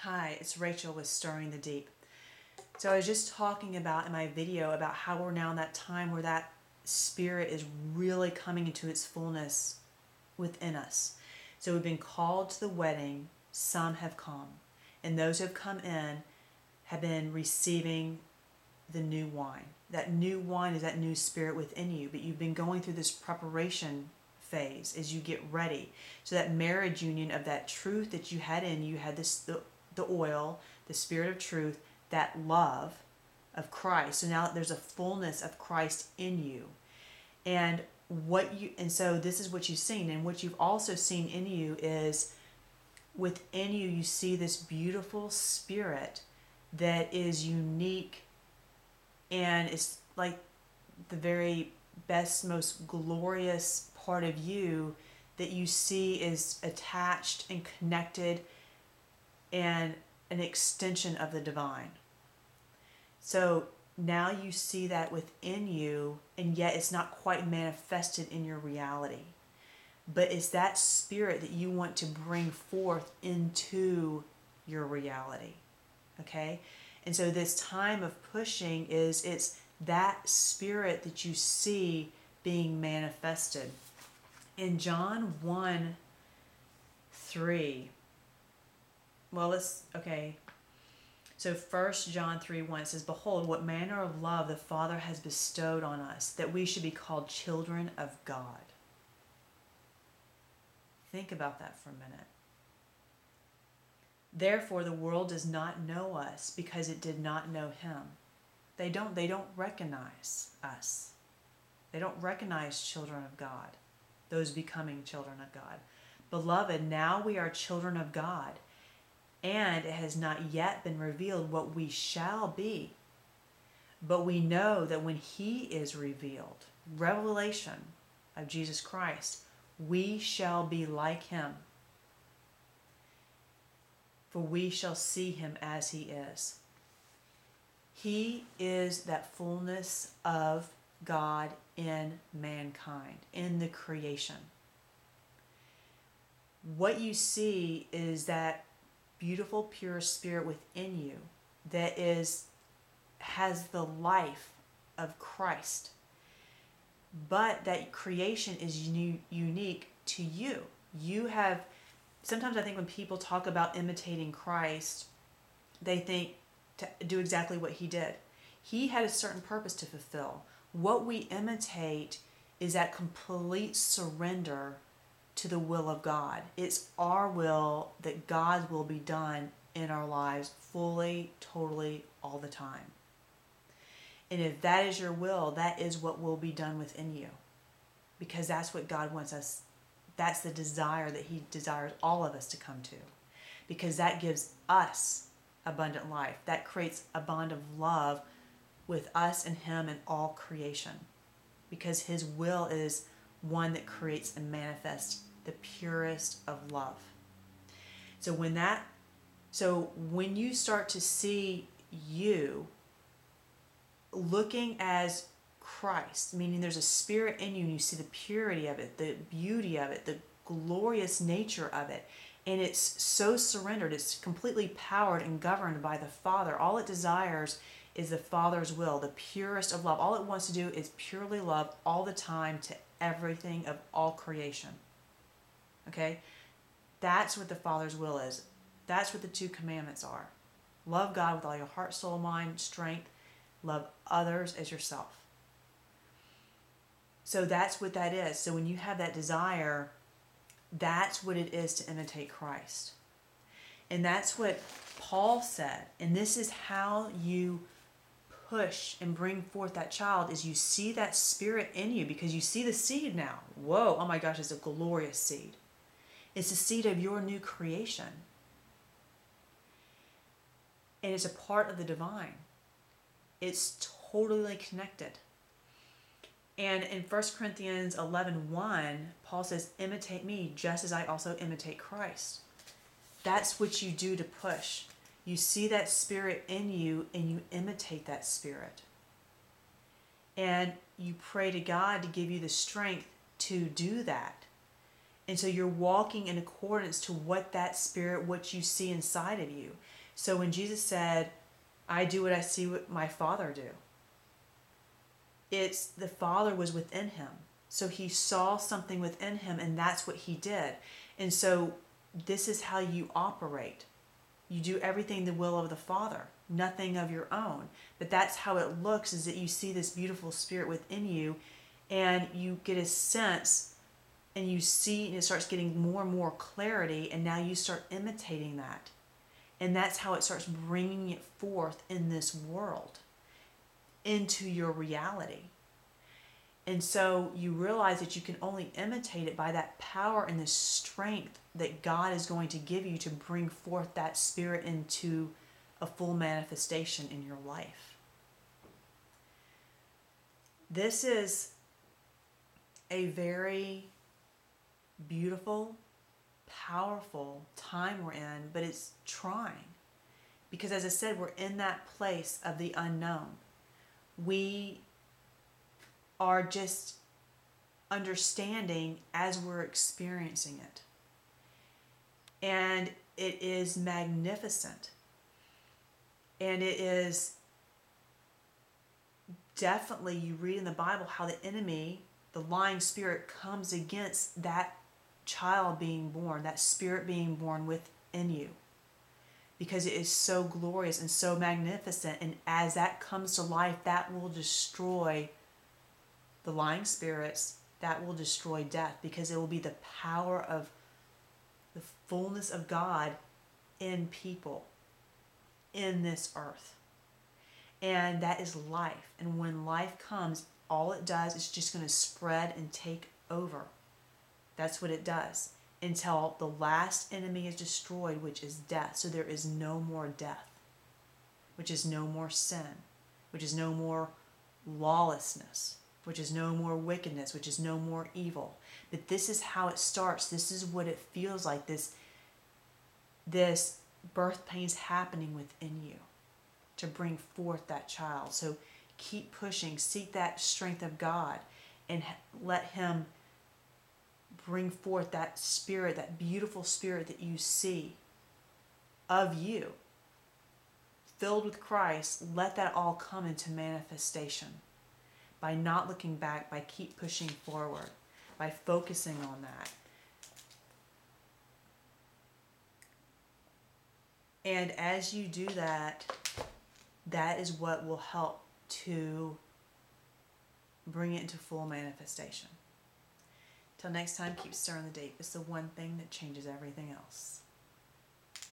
Hi, it's Rachel with Stirring the Deep. So I was just talking about in my video about how we're now in that time where that spirit is really coming into its fullness within us. So we've been called to the wedding, some have come, and those who have come in have been receiving the new wine. That new wine is that new spirit within you, but you've been going through this preparation phase as you get ready. So that marriage union of that truth that you had in you had the oil, the spirit of truth, that love of Christ. So now there's a fullness of Christ in you. And so this is what you've seen, and what you've also seen in you is within you you see this beautiful spirit that is unique, and it's like the very best, most glorious part of you that you see is attached and connected and an extension of the divine. So now you see that within you, and yet it's not quite manifested in your reality. But it's that spirit that you want to bring forth into your reality. Okay? And so this time of pushing it's that spirit that you see being manifested. In John 1:3, so 1 John 3:1 says, "Behold, what manner of love the Father has bestowed on us, that we should be called children of God." Think about that for a minute. "Therefore the world does not know us because it did not know him." They don't recognize us. They don't recognize children of God, those becoming children of God. "Beloved, now we are children of God, and it has not yet been revealed what we shall be. But we know that when he is revealed," revelation of Jesus Christ, "we shall be like him, for we shall see him as he is." He is that fullness of God in mankind, in the creation. What you see is that beautiful, pure spirit within you that has the life of Christ. But that creation is unique to you. Sometimes I think when people talk about imitating Christ, they think to do exactly what he did. He had a certain purpose to fulfill. What we imitate is that complete surrender to the will of God. It's our will that God's will be done in our lives fully, totally, all the time. And if that is your will, that is what will be done within you. Because that's what God wants us. That's the desire that he desires all of us to come to. Because that gives us abundant life. That creates a bond of love with us and him and all creation. Because his will is one that creates and manifests the purest of love. So when you start to see you looking as Christ, meaning there's a spirit in you and you see the purity of it, the beauty of it, the glorious nature of it, and it's so surrendered, it's completely powered and governed by the Father. All it desires is the Father's will, the purest of love. All it wants to do is purely love all the time to everything of all creation. Okay? That's what the Father's will is. That's what the 2 commandments are. Love God with all your heart, soul, mind, strength. Love others as yourself. So that's what that is. So when you have that desire, that's what it is to imitate Christ. And that's what Paul said. And this is how you push and bring forth that child, is you see that spirit in you, because you see the seed now. Whoa, oh my gosh, it's a glorious seed. It's the seed of your new creation. And it's a part of the divine. It's totally connected. And in 1 Corinthians 11:1, Paul says, "Imitate me just as I also imitate Christ." That's what you do to push. You see that spirit in you and you imitate that spirit. And you pray to God to give you the strength to do that. And so you're walking in accordance to what that spirit, what you see inside of you. So when Jesus said, I do what I see what my Father do, it's the Father was within him. So he saw something within him, and that's what he did. And so this is how you operate. You do everything the will of the Father, nothing of your own. But that's how it looks, is that you see this beautiful spirit within you, and you get a sense, and you see, and it starts getting more and more clarity, and now you start imitating that. And that's how it starts bringing it forth in this world, into your reality. And so you realize that you can only imitate it by that power and the strength that God is going to give you to bring forth that spirit into a full manifestation in your life. This is a very beautiful, powerful time we're in, but it's trying. Because as I said, we're in that place of the unknown. We are just understanding as we're experiencing it. And it is magnificent. And it is definitely, you read in the Bible how the enemy, the lying spirit, comes against that child being born, that spirit being born within you. Because it is so glorious and so magnificent. And as that comes to life, that will destroy the lying spirits, that will destroy death, because it will be the power of the fullness of God in people, in this earth. And that is life. And when life comes, all it does is just going to spread and take over. That's what it does, until the last enemy is destroyed, which is death. So there is no more death, which is no more sin, which is no more lawlessness, which is no more wickedness, which is no more evil. But this is how it starts. This is what it feels like, this birth pains happening within you to bring forth that child. So keep pushing, seek that strength of God, and let him bring forth that spirit, that beautiful spirit that you see of you, filled with Christ. Let that all come into manifestation. By not looking back, by keep pushing forward, by focusing on that. And as you do that, that is what will help to bring it into full manifestation. Till next time, keep stirring the deep. It's the one thing that changes everything else.